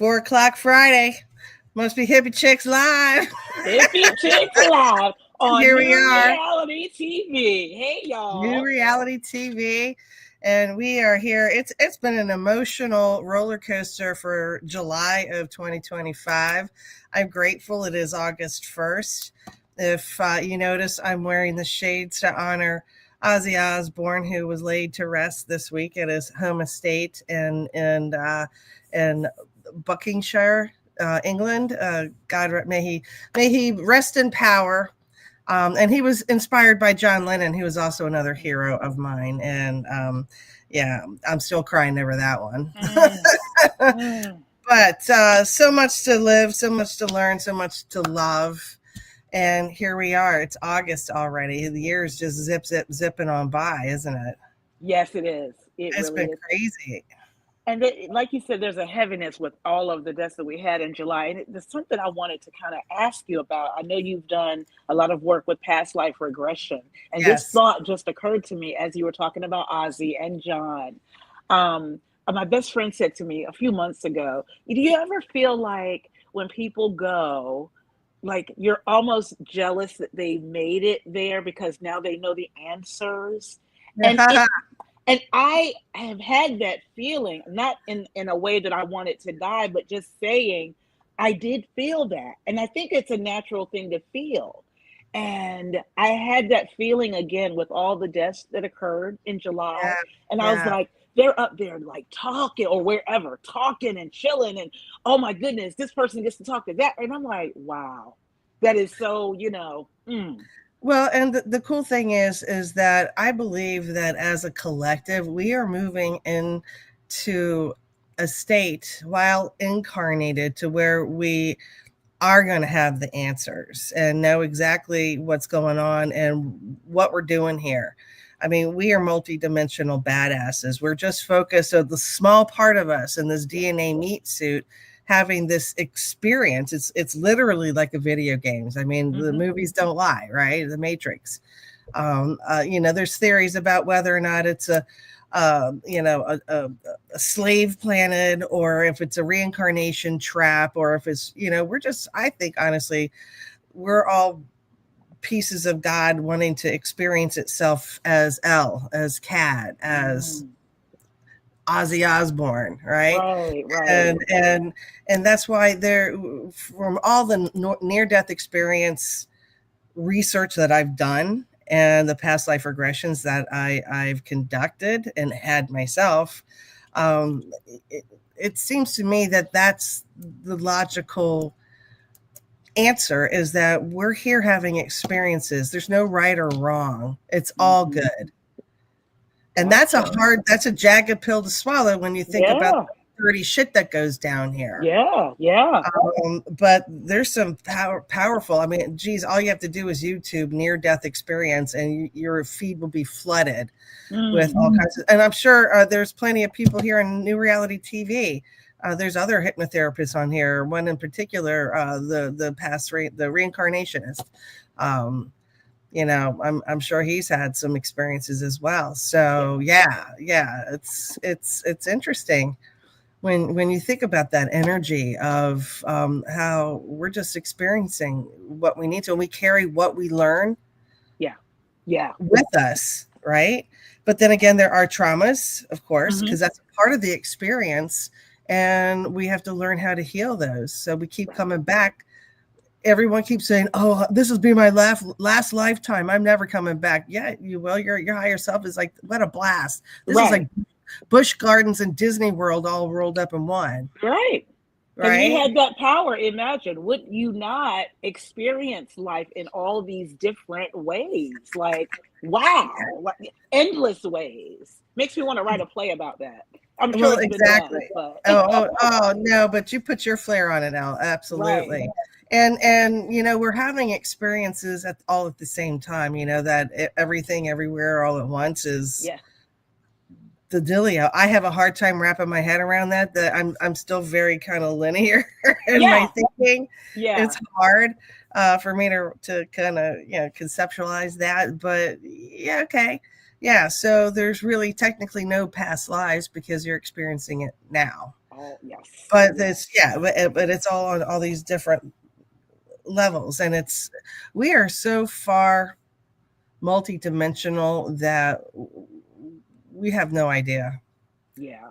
4 o'clock Friday. Must be Hippie Chicks live. Hippie Chick live on Here we New are. Reality TV. Hey, New y'all. Reality TV. And we are here. It's been an emotional roller coaster for July of 2025. I'm grateful it is August 1st. If you notice, I'm wearing the shades to honor Ozzy Osbourne, who was laid to rest this week at his home estate in Buckinghamshire, England. God may he rest in power. And he was inspired by John Lennon, who was also another hero of mine. And yeah, I'm still crying over that one. But so much to live, so much to learn, so much to love. And here we are. It's August already. The year's just zipping on by, isn't it? Yes, it is. It It's really been is. crazy. And like you said, there's a heaviness with all of the deaths that we had in July. And there's something I wanted to kind of ask you about. I know you've done a lot of work with past life regression. And this Yes. thought just occurred to me as you were talking about Ozzy and John. My best friend said to me a few months ago, do you ever feel like when people go, like you're almost jealous that they made it there because now they know the answers? And and I have had that feeling, not in a way that I wanted to die, but just saying I did feel that. And I think it's a natural thing to feel. And I had that feeling again with all the deaths that occurred in July. Yeah. And I was Yeah. like, they're up there like talking or wherever, talking and chilling. And oh my goodness, this person gets to talk to that. And I'm like, wow, that is so, Well, and the cool thing is that I believe that as a collective, we are moving into a state while incarnated to where we are going to have the answers and know exactly what's going on and what we're doing here. I mean, we are multidimensional badasses. We're just focused on the small part of us in this DNA meat suit having this experience. It's literally like a video games. I mean, the movies don't lie, right? The Matrix. There's theories about whether or not it's a slave planet, or if it's a reincarnation trap, or if it's, I think honestly, we're all pieces of God wanting to experience itself as Elle, as Cat, as Ozzy Osbourne, right? Right. And that's why there, from all the near-death experience research that I've done and the past life regressions that I've conducted and had myself, it seems to me that that's the logical answer, is that we're here having experiences. There's no right or wrong. It's all good. And that's a jagged pill to swallow when you think about the dirty shit that goes down here. Yeah. But there's some powerful. I mean, geez, all you have to do is YouTube near-death experience, and your feed will be flooded with all kinds of. And I'm sure there's plenty of people here in New Reality TV. There's other hypnotherapists on here. One in particular, the reincarnationist. I'm sure he's had some experiences as well. So yeah, it's interesting when you think about that energy of how we're just experiencing what we need to, and we carry what we learn with us, right? But then again, there are traumas, of course, because that's part of the experience, and we have to learn how to heal those. So we keep coming back. Everyone keeps saying, "Oh, this will be my last lifetime. I'm never coming back." Yeah, you will. Your higher self is like, what a blast. This is like Busch Gardens and Disney World all rolled up in one. Right. If you had that power, imagine, would you not experience life in all these different ways? Like, wow, like, endless ways. Makes me want to write a play about that. I'm sure it's exactly. Been done, but... no, but you put your flair on it, Elle. Absolutely. Right. And we're having experiences all at the same time. That everything everywhere all at once is the dealio. I have a hard time wrapping my head around that. That I'm still very kind of linear in my thinking. It's hard for me to kind of conceptualize that. But okay. So there's really technically no past lives because you're experiencing it now. Oh, yes, But yes, but it's all on all these different levels, and we are so far multidimensional that we have no idea. yeah.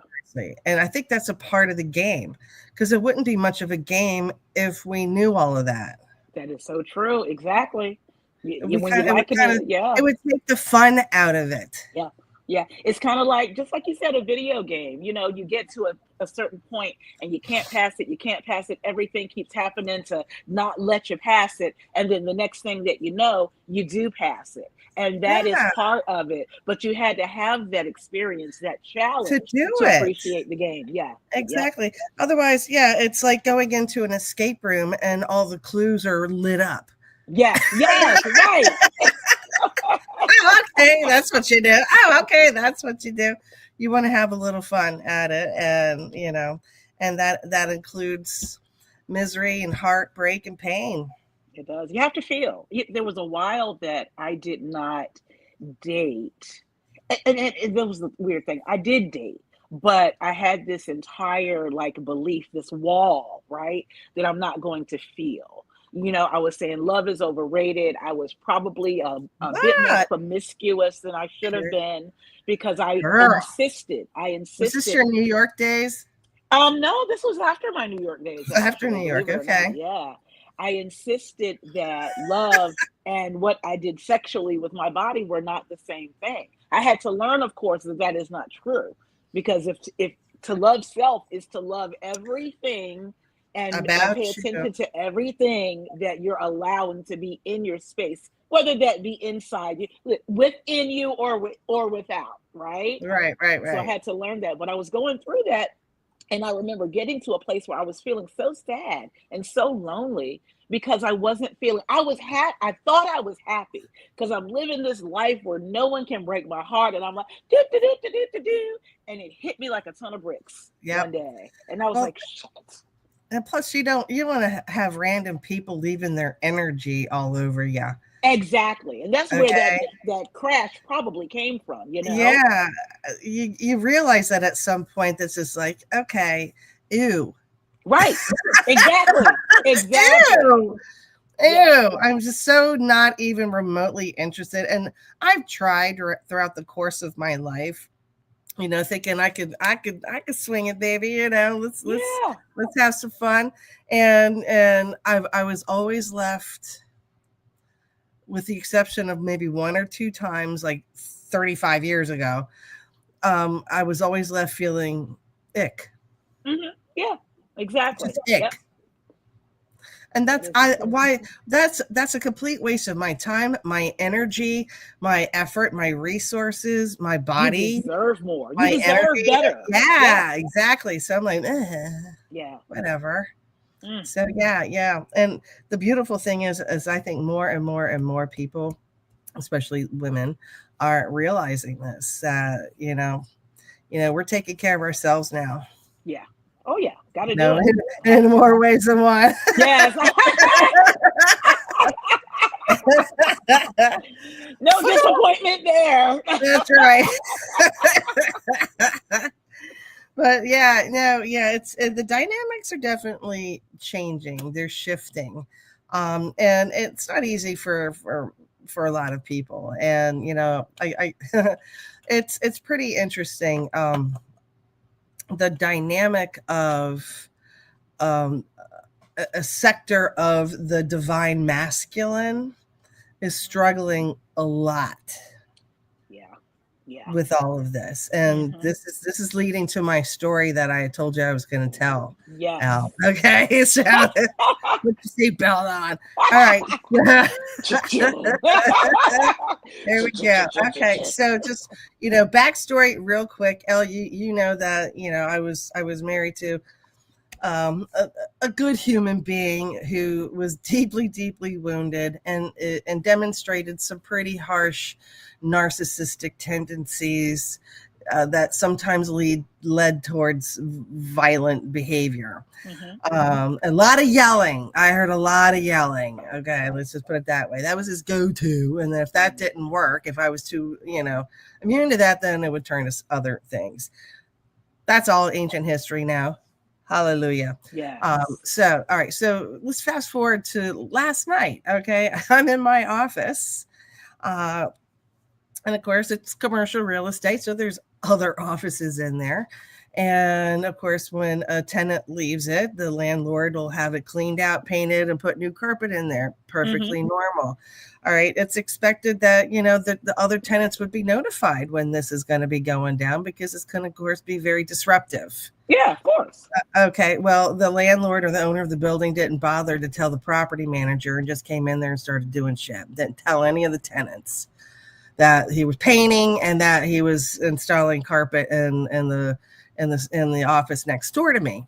And I think that's a part of the game, because it wouldn't be much of a game if we knew all of that. That is so true. Exactly. When you It would liken kind of it, yeah. it would take the fun out of it. Yeah. Yeah. It's kind of like, just like you said, a video game. You get to a certain point and you can't pass it. You can't pass it. Everything keeps happening to not let you pass it. And then the next thing that you know, you do pass it. And that is Yeah, part of it. But you had to have that experience, that to challenge do to it. appreciate the game. Yeah. Yep. Exactly. Otherwise, yeah, it's like going into an escape room and all the clues are lit up. Yeah. Yes. Right. Oh, okay, that's what you do. Oh, okay, that's what you do. You want to have a little fun at it, and and that includes misery and heartbreak and pain. It does. You have to feel. There was a while that I did not date. And that was the weird thing. I did date, but I had this entire like belief, this wall, right? That I'm not going to feel. I was saying love is overrated. I was probably a bit more What, promiscuous than I should have been because I girl? insisted. I Was this insisted. your New York days? No, this was after my New York days, After actually, New York, believe it or not. okay. Yeah. I insisted that love and what I did sexually with my body were not the same thing. I had to learn, of course, that that is not true. Because if to love self is to love everything and pay About you. attention to everything that you're allowing to be in your space, whether that be inside you, within you, or without, right? Right, right, So I right. had to learn that. But I was going through that, and I remember getting to a place where I was feeling so sad and so lonely because I wasn't feeling, I thought I was happy because I'm living this life where no one can break my heart. And I'm like, do, do, do, do, do, do, do. And it hit me like a ton of bricks one Yep. day. And I was Well, like, shit. and plus you want to have random people leaving their energy all over you. Exactly. And that's where that Okay. that crash probably came from. Yeah, you realize that at some point. This is like, okay, ew, Right. Exactly. Exactly. ew, Yeah. ew. I'm just so not even remotely interested. And I've tried throughout the course of my life, thinking I could swing it, baby. Yeah. Let's have some fun. And I was always left, with the exception of maybe one or two times, like 35 years ago. I was always left feeling ick, Yeah. Exactly. just Yep. ick. And That that's is the I truth. why that's a complete waste of my time, my energy, my effort, my resources, my You body, deserve more. You my deserve energy. better. Yeah. Yeah, exactly. So I'm like, Yeah. whatever. Mm. So yeah, yeah. And the beautiful thing is I think more and more and more people, especially women, are realizing this. We're taking care of ourselves now. Yeah. Oh yeah. Got to do No, it. in more ways than one. Yes. No disappointment there. That's right. But yeah, no, yeah, the dynamics are definitely changing. They're shifting, and it's not easy for a lot of people. And I it's pretty interesting. The dynamic of um, a sector of the divine masculine is struggling a lot Yeah. Yeah. with all of this. And Hmm. this is leading to my story that I told you I was going to tell. Yes. Al. Okay, so put your seatbelt on. All right. There we go. Okay, so just backstory real quick. Elle, you know that I was married to um, a, a good human being who was deeply, deeply wounded and demonstrated some pretty harsh narcissistic tendencies that sometimes led towards violent behavior. Hmm. A lot of yelling. I heard a lot of yelling. Okay, let's just put it that way. That was his go-to. And then if that didn't work, if I was too, immune to that, then it would turn to other things. That's all ancient history now. Hallelujah. Yes. So, all right. So let's fast forward to last night. Okay. I'm in my office. Uh, and of course, it's commercial real estate. So there's other offices in there. And of course, when a tenant leaves it, the landlord will have it cleaned out, painted, and put new carpet in there. Mm-hmm. Perfectly normal. All right. It's expected that, the other tenants would be notified when this is going to be going down because it's going to, of course, be very disruptive. Yeah, of course. Okay. Well, the landlord or the owner of the building didn't bother to tell the property manager and just came in there and started doing shit. Didn't tell any of the tenants that he was painting and that he was installing carpet in the office next door to me.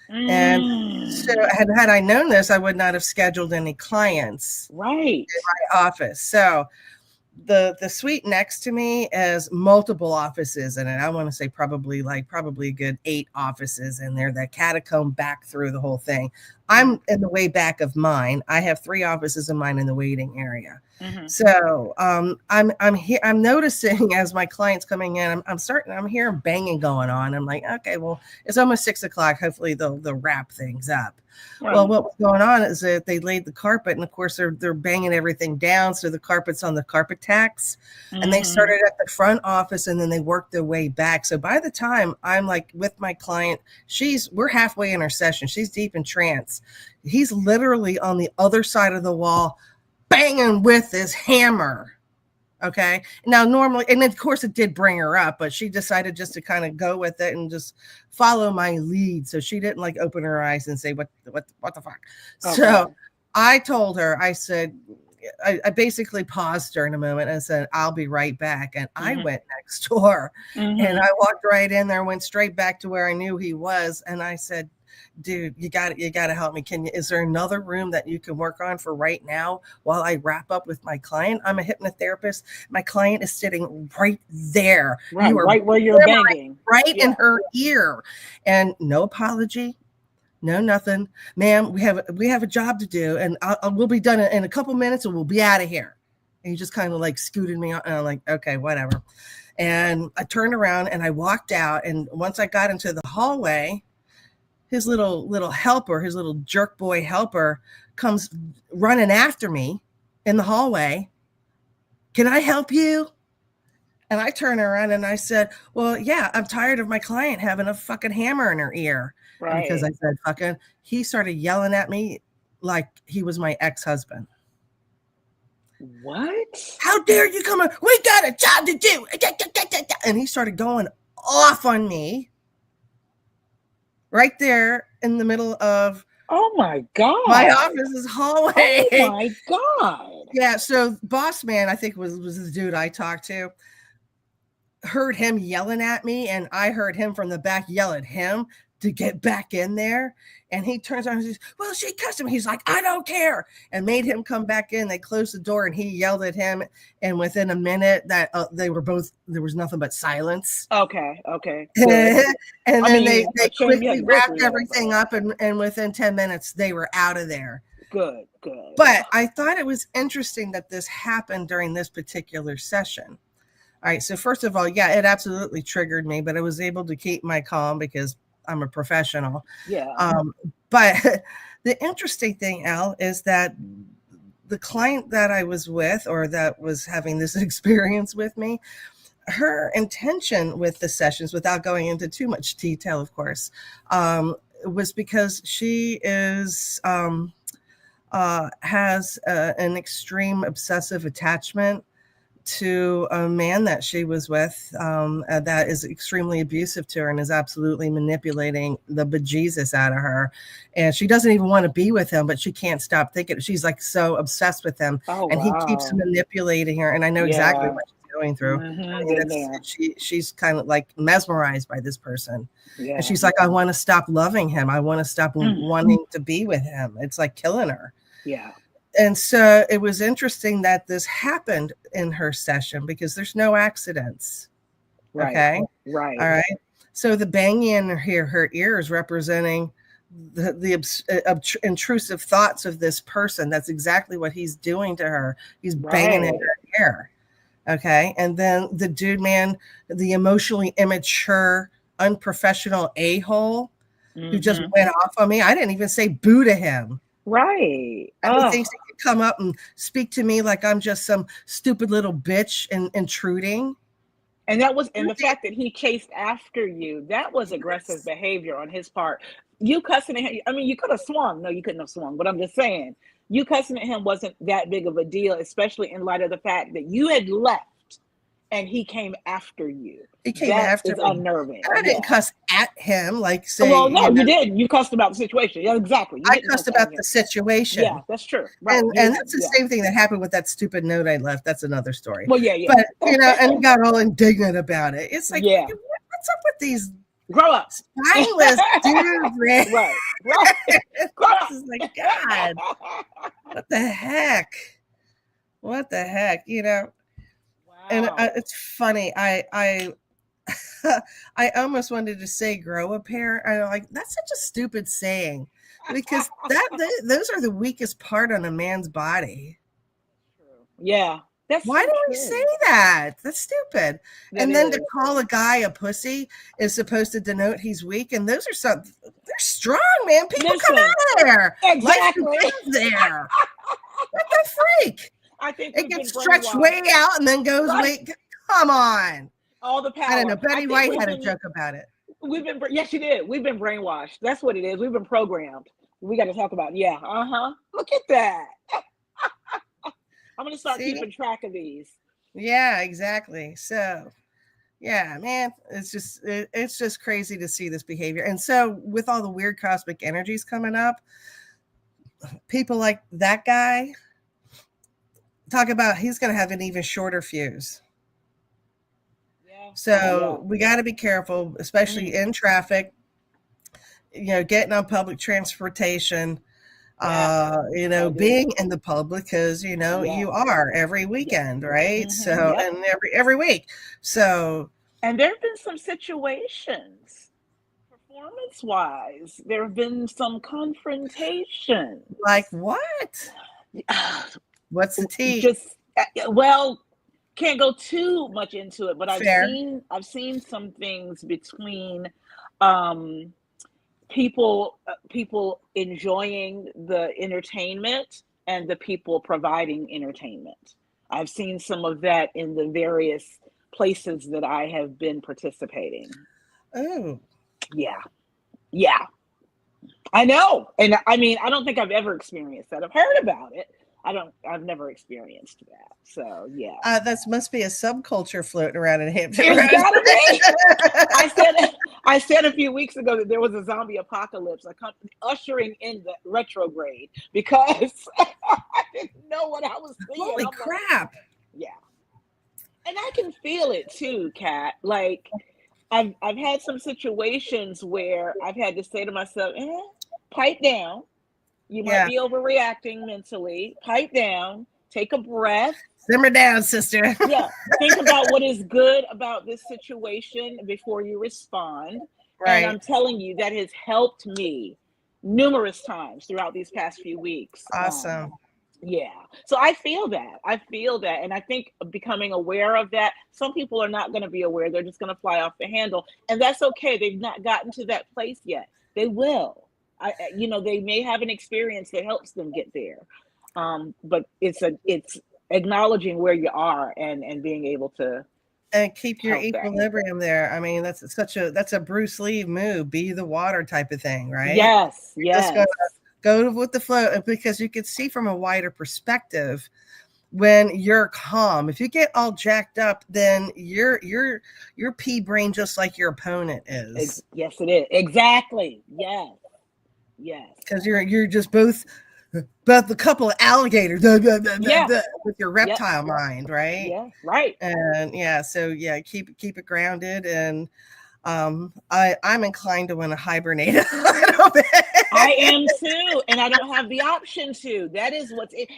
And so had I known this, I would not have scheduled any clients Right. in my office. So the suite next to me has multiple offices in it. I want to say probably a good 8 offices in there that catacomb back through the whole thing. I'm in the way back of mine. I have 3 offices of mine in the waiting area. Mm-hmm. So I'm noticing as my clients coming in, I'm hearing banging going on. I'm like, okay, well, it's almost 6:00. Hopefully they'll wrap things up. Right. Well, what was going on is that they laid the carpet, and of course they're banging everything down, so the carpet's on the carpet tacks. Mm-hmm. And they started at the front office, and then they worked their way back. So by the time I'm like with my client, we're halfway in our session. She's deep in trance. He's literally on the other side of the wall, banging with his hammer. Okay. Now, normally, and of course it did bring her up, but she decided just to kind of go with it and just follow my lead. So she didn't like open her eyes and say, what the fuck? Okay. So I told her, I said, I basically paused her in a moment and said, I'll be right back. And I went next door and I walked right in there, went straight back to where I knew he was. And I said, dude, you got to help me. Is there another room that you can work on for right now while I wrap up with my client? I'm a hypnotherapist. My client is sitting right there. Right, right where you're banging. Right in her ear. And no apology. No, nothing, ma'am. We have a job to do, and we'll be done in a couple minutes, and we'll be out of here. And he just kind of like scooted me on, and I'm like, okay, whatever. And I turned around and I walked out. And once I got into the hallway, his little helper, his little jerk boy helper, comes running after me in the hallway. Can I help you? And I turned around and I said, well, yeah, I'm tired of my client having a fucking hammer in her ear. Right. And because I said fucking, he started yelling at me like he was my ex-husband. What? How dare you come on? We got a job to do. And he started going off on me right there in the middle of my God, my office's hallway. Oh my God. Yeah. So boss man, I think was the dude I talked to, heard him yelling at me, and I heard him from the back yell at him to get back in there. And he turns around and says, well, she cussed him. He's like, I don't care. And made him come back in. They closed the door and he yelled at him. And within a minute that there was nothing but silence. Okay. And then they quickly wrapped everything up. And within 10 minutes, they were out of there. Good. But I thought it was interesting that this happened during this particular session. All right. So first of all, yeah, it absolutely triggered me, but I was able to keep my calm because I'm a professional. Yeah. But the interesting thing, Elle, is that the client that I was with, or that was having this experience with me, her intention with the sessions, without going into too much detail, of course, was because she has an extreme obsessive attachment to a man that she was with that is extremely abusive to her and is absolutely manipulating the bejesus out of her. And she doesn't even want to be with him, but she can't stop thinking. She's like so obsessed with him. And he keeps manipulating her. And I know exactly what she's going through. I mean, she's kind of like mesmerized by this person. Yeah. And she's like, I want to stop loving him. I want to stop wanting to be with him. It's like killing her. Yeah. And so it was interesting that this happened in her session because there's no accidents. Right. Okay. Right. All right. So the banging in her ear is representing the intrusive thoughts of this person. That's exactly what he's doing to her. He's banging in her ear. Okay. And then the dude man, the emotionally immature, unprofessional a-hole, who just Mm-hmm. went off on me. I didn't even say boo to him. Right. And he Oh. thinks he can come up and speak to me like I'm just some stupid little bitch and intruding. And the fact that he chased after you, that was aggressive behavior on his part. You cussing at him, I mean, you could have swung. No, you couldn't have swung, but I'm just saying, you cussing at him wasn't that big of a deal, especially in light of the fact that you had left and he came after you. He came That after is me. unnerving. And I didn't Yeah. cuss at him, like say, Well, no, you didn't. You cussed about the situation. Yeah, exactly. You I didn't cussed cuss at about the him. Yeah, situation. that's true. Right. And that's the same thing that happened with that stupid note I left. That's another story. Well, yeah. But and he got all indignant about it. It's like, Yeah. what's up with these grow up, spineless dudes, man? Right. Grow up. It's like, God, what the heck? What the heck? Wow. And it's funny. I I almost wanted to say grow a pair. I like that's such a stupid saying because those are the weakest part on a man's body. Yeah. Why do we say that? That's stupid. And then to call a guy a pussy is supposed to denote he's weak. And those are they're strong, man. People come out of there. Exactly. Life there. What the freak? I think it gets stretched way out and then goes way. Come on. All the power. I don't know. Betty White had a joke about it. Yes, she did. We've been brainwashed. That's what it is. We've been programmed. We got to talk about it. Yeah. Look at that. I'm going to start keeping track of these. Yeah, exactly. So, yeah, man, it's just crazy to see this behavior. And so with all the weird cosmic energies coming up, people like that guy talk about he's going to have an even shorter fuse. Yeah. So we got to be careful, especially in traffic, getting on public transportation. Being in the public because you are every weekend, right? Mm-hmm. So and every week. So and there have been some situations performance-wise. There have been some confrontations. Like what? What's the tea? Just can't go too much into it, but I've seen some things between people enjoying the entertainment and the people providing entertainment. I've seen some of that in the various places that I have been participating. Oh, yeah. I know. And I mean, I don't think I've ever experienced that. I've heard about it. I've never experienced that. So yeah. That must be a subculture floating around in Hampton. It's gotta be. I said a few weeks ago that there was a zombie apocalypse, ushering in the retrograde because I didn't know what I was seeing. Holy crap. Yeah. And I can feel it too, Kat. Like I've had some situations where I've had to say to myself, pipe down. You might be overreacting mentally. Pipe down. Take a breath. Simmer down, sister. Yeah. Think about what is good about this situation before you respond. Right. And I'm telling you, that has helped me numerous times throughout these past few weeks. Awesome. Yeah. So I feel that. And I think becoming aware of that, some people are not going to be aware. They're just going to fly off the handle. And that's okay. They've not gotten to that place yet. They will. They may have an experience that helps them get there. But it's acknowledging where you are and being able to keep your equilibrium there. I mean, that's a Bruce Lee move, be the water type of thing, right? Yes. Just go with the flow because you can see from a wider perspective when you're calm. If you get all jacked up, then you're pea brain just like your opponent is. Yes, it is. Exactly. Yes. Because you're just both the couple of alligators with your reptile mind, right? Yeah, right. And keep it grounded. And I'm inclined to want to hibernate a little bit. I am too, and I don't have the option to. That is what's it.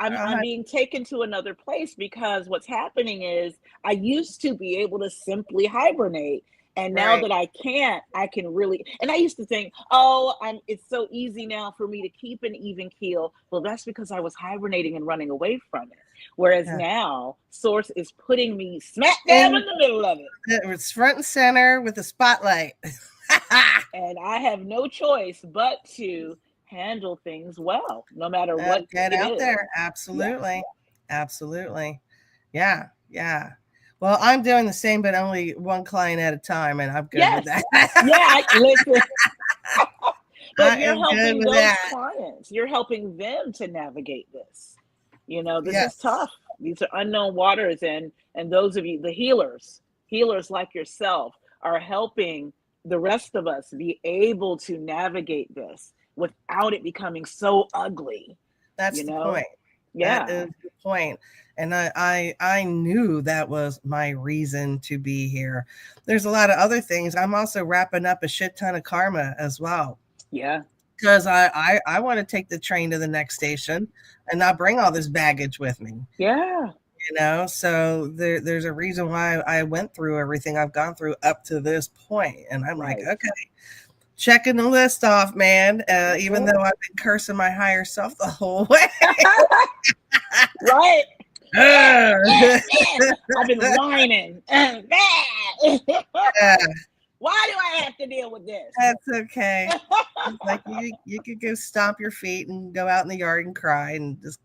I'm being taken to another place because what's happening is I used to be able to simply hibernate. And now Right. that I can't, I can really. And I used to think, oh, it's so easy now for me to keep an even keel. Well, that's because I was hibernating and running away from it. Whereas Yeah. now, Source is putting me smack dab in And the middle of it. it's front and center with the spotlight. And I have no choice but to handle things well, no matter what Get it out is. there. Yeah. Absolutely. Absolutely. Yeah. Yeah. Well, I'm doing the same, but only one client at a time, and I'm good with Yes. that. Yeah. Listen, but I you're am good helping with those that. clients. You're helping them to navigate this. This is Yes. tough. These are unknown waters, and those of you, the healers like yourself, are helping the rest of us be able to navigate this without it becoming so ugly. That's You the know? point. That Yeah. is the point. And I knew that was my reason to be here. There's a lot of other things. I'm also wrapping up a shit ton of karma as well. Yeah. Because I want to take the train to the next station and not bring all this baggage with me. Yeah. So there's a reason why I went through everything I've gone through up to this point. And I'm like, Right. okay, checking the list off, man. That's Even it. though I've been cursing my higher self the whole way. Right. Yeah. I've been whining. Yeah, Why do I have to deal with this? that's okay. It's like you could go stomp your feet and go out in the yard and cry and just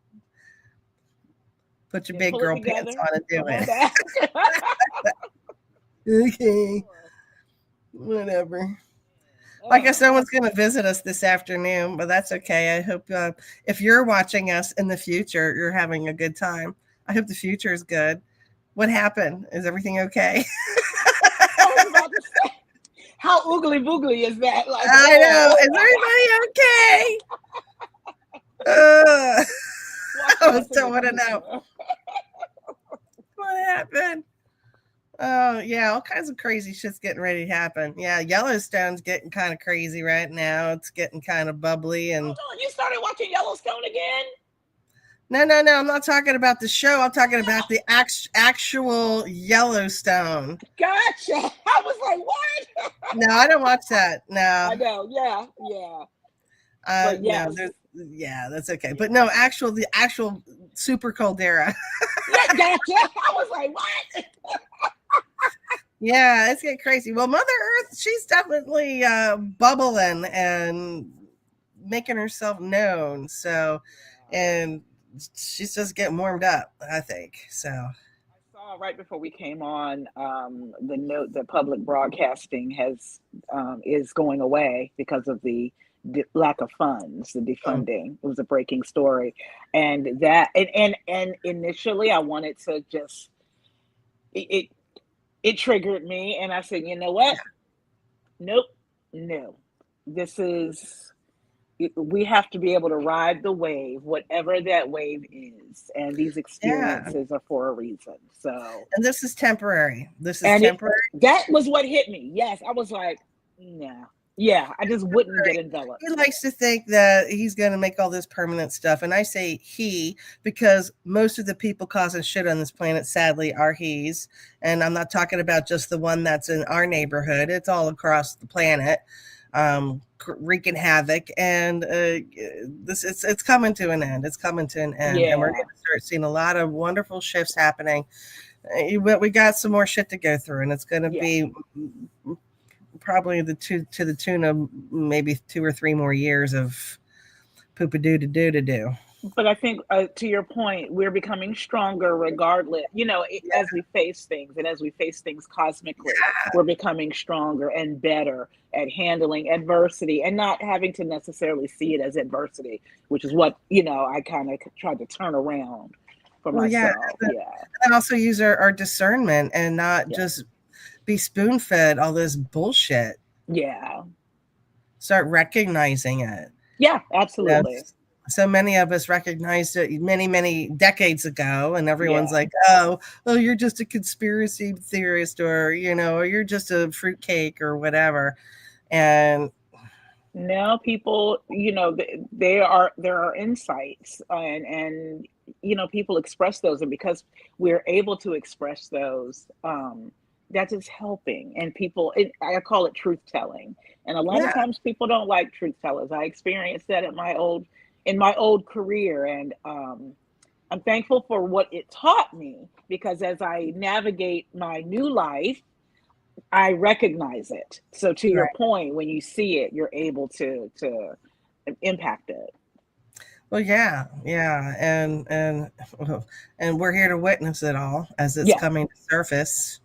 put your Then big pull it girl pants together. on and do Come on it. back. Okay, Sure. whatever. Like I Oh, said, someone's going to visit us this afternoon, but that's okay. I hope if you're watching us in the future, you're having a good time. I hope the future is good. What happened? Is everything okay? I was about to say, how oogly boogly is that? Like, I know. whoa. Is everybody okay? Watching I us just in don't the want to know future. what happened. Oh yeah, all kinds of crazy shit's getting ready to happen. Yeah, Yellowstone's getting kind of crazy right now. It's getting kind of bubbly and Hold on, you started watching Yellowstone again? no. I'm not talking about the show. I'm talking about the actual Yellowstone. Gotcha. I was like, what? No, I don't watch that. I No, know. Yeah. Yeah. But no. yes. There's yeah, that's okay. But no, the actual super caldera. Yeah, gotcha. I was like, what? Yeah, it's getting crazy. Well, Mother Earth, she's definitely bubbling and making herself known. So, and she's just getting warmed up, I think. So, I saw right before we came on the note that public broadcasting has is going away because of the lack of funds, the um, defunding. It was a breaking story, and that and initially I wanted to just it it triggered me, and I said, you know what? yeah, Nope, no. This is we have to be able to ride the wave, whatever that wave is, and these yeah. experiences are for a reason. So And this is temporary. This is and temporary. that was what hit me. Yes, I was like, nah, yeah, I just wouldn't get He enveloped. likes to think that he's going to make all this permanent stuff. And I say he because most of the people causing shit on this planet, sadly, are he's. And I'm not talking about just the one that's in our neighborhood, it's all across the planet. Wreaking havoc, and it's coming to an end. It's coming to an end, and we're Yeah, going to start seeing a lot of wonderful shifts happening. We got some more shit to go through, and it's going to yeah. be probably to the tune of maybe 2 or 3 more years of poopa doo to do to do. But I think to your point, we're becoming stronger regardless. As we face things and as we face things cosmically, we're becoming stronger and better at handling adversity and not having to necessarily see it as adversity, which is what, I kind of tried to turn around for Well, yeah, myself. Yeah. and also use our discernment and not Yeah. just be spoon fed all this bullshit. Yeah. Start recognizing it. Yeah, You know, absolutely. so many of us recognized it many decades ago, and everyone's Yeah. like, oh, you're just a conspiracy theorist, or or you're just a fruitcake or whatever. And Now people, there are insights and people express those, and because we're able to express those, that is helping. And people, I call it truth telling. And a lot of Yeah, times people don't like truth tellers. I experienced that in my old career. And I'm thankful for what it taught me, because as I navigate my new life, I recognize it. So to your right. point, when you see it, you're able to impact it. Well, yeah, yeah, and we're here to witness it all as it's Yeah, coming to surface,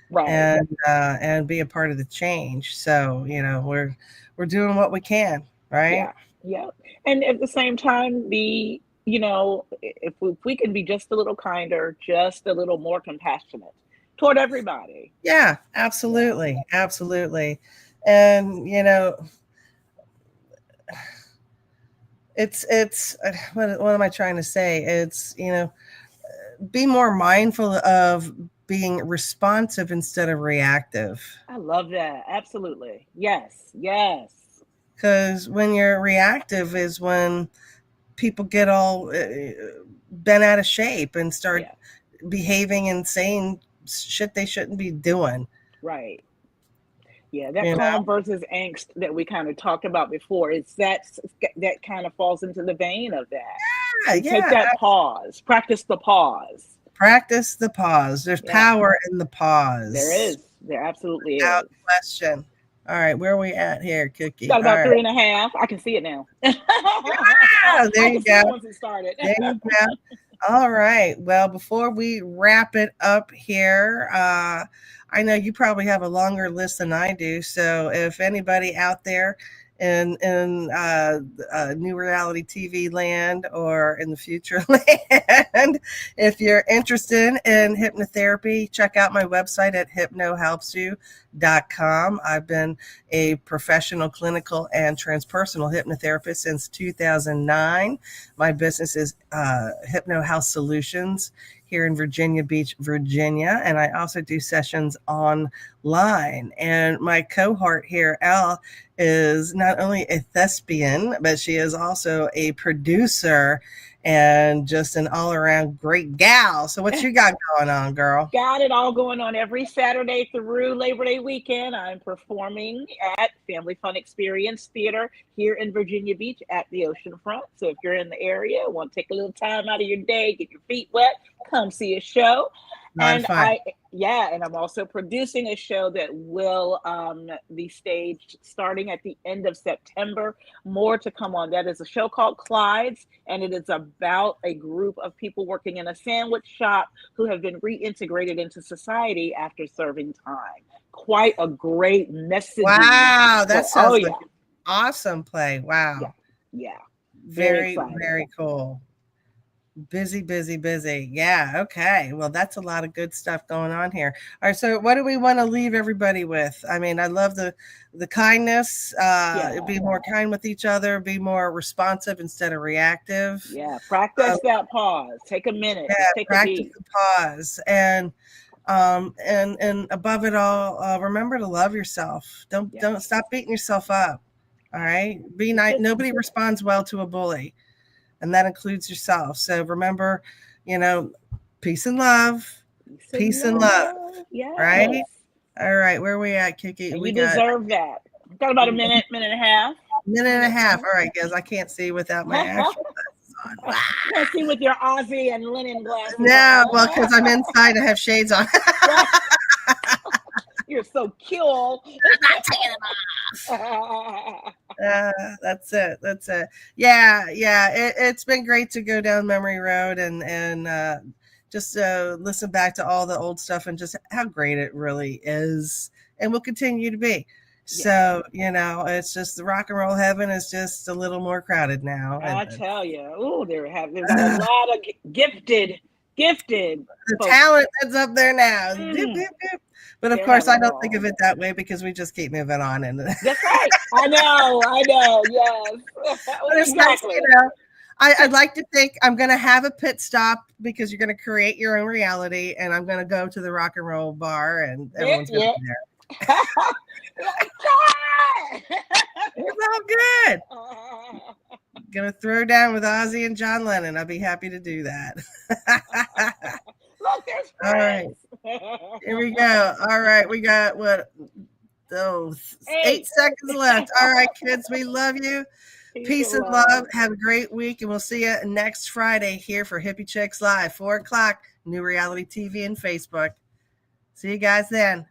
right. and be a part of the change. So we're doing what we can, right? Yeah, yeah. And at the same time, be, if we can be just a little kinder, just a little more compassionate toward everybody. Yeah, Yeah, absolutely, absolutely. And it's what am I trying to say? It's be more mindful of being responsive instead of reactive. I love that. Absolutely. Yes, yes. Because when you're reactive is when people get all bent out of shape and start Yeah, behaving and saying shit they shouldn't be doing. right. Yeah, that You calm know? versus angst that we kind of talked about before, that kind of falls into the vein of that. Yeah, And take yeah. that pause, practice the pause. Practice the pause. There's Yeah, power in the there pause. is. There absolutely Without is. question. All right, where are we at here, Cookie? Got All about right. 3.5. I can see it now. Ah, there I you can see go. it once it started. There you go. All right. Well, before we wrap it up here, I know you probably have a longer list than I do. So if anybody out there in new reality TV land or in the future land, if you're interested in hypnotherapy, check out my website at hypnohelpsyou.com. I've been a professional clinical and transpersonal hypnotherapist since 2009. My business is Hypno House Solutions here in Virginia Beach, Virginia, and I also do sessions online. And my cohort here, Elle, is not only a thespian, but she is also a producer and just an all-around great gal. So what you got going on, girl? Got it all going on every Saturday through Labor Day weekend. I'm performing at Family Fun Experience Theater here in Virginia Beach at the oceanfront. So if you're in the area, want to take a little time out of your day, get your feet wet, come see a show. A lot of And fun. and I'm also producing a show that will be staged starting at the end of September. More to come on that. Is a show called Clyde's, and it is about a group of people working in a sandwich shop who have been reintegrated into society after serving time. Quite a great messaging. Wow, that So, oh sounds like yeah, an awesome play. yeah, Wow. yeah. Very Very, excited. very cool. Busy, busy, busy. Yeah. Okay. Well, that's a lot of good stuff going on here. All right. So, what do we want to leave everybody with? I mean, I love the kindness. Yeah, Be more kind with each other. Be more responsive instead of reactive. yeah. Um, Practice that pause. Take a minute. yeah. Just take a Practice beat. the pause and above it all, remember to love yourself. Don't Yes. stop beating yourself up. All right. Be nice. Just Nobody responds well to a bully, and that includes yourself. So remember, you know, peace and love, peace and peace and love, love. Yes. right? All right, where are we at, Kiki? And We you got deserve that. Got about a a minute, minute and a half. minute and a Minute. half. All right, guys, I can't see without my actual glasses on. Wow. Can't see with your Aussie and linen glasses No, on. well, because I'm inside, I have shades on. You're so cool. I'm not taking them that's it. That's it. Yeah, yeah. It's been great to go down memory road and just listen back to all the old stuff and just how great it really is and will continue to be. Yeah, So it's just the rock and roll heaven is just a little more crowded now, I and tell you. Oh, they've got a lot of gifted the folks. talent that's up there now. Doop, Mm, doop, doop. But of they're course, having I a don't think ball. of it that way because we just keep moving on. And That's right. I know. I know. Yes. but it's nice, Exactly. I'd like to think I'm going to have a pit stop because you're going to create your own reality, and I'm going to go to the rock and roll bar, and Yeah. everyone's going to Yeah. be there. Like, It's all good. Going to throw down with Ozzy and John Lennon. I'll be happy to do that. look, there's All right. friends. Here we go. All right. We got what? Those 8 seconds left. All right, kids. We love you. Peace Peace and and love. love. Have a great week. And we'll see you next Friday here for Hippie Chicks Live, 4 o'clock, New Reality TV and Facebook. See you guys then.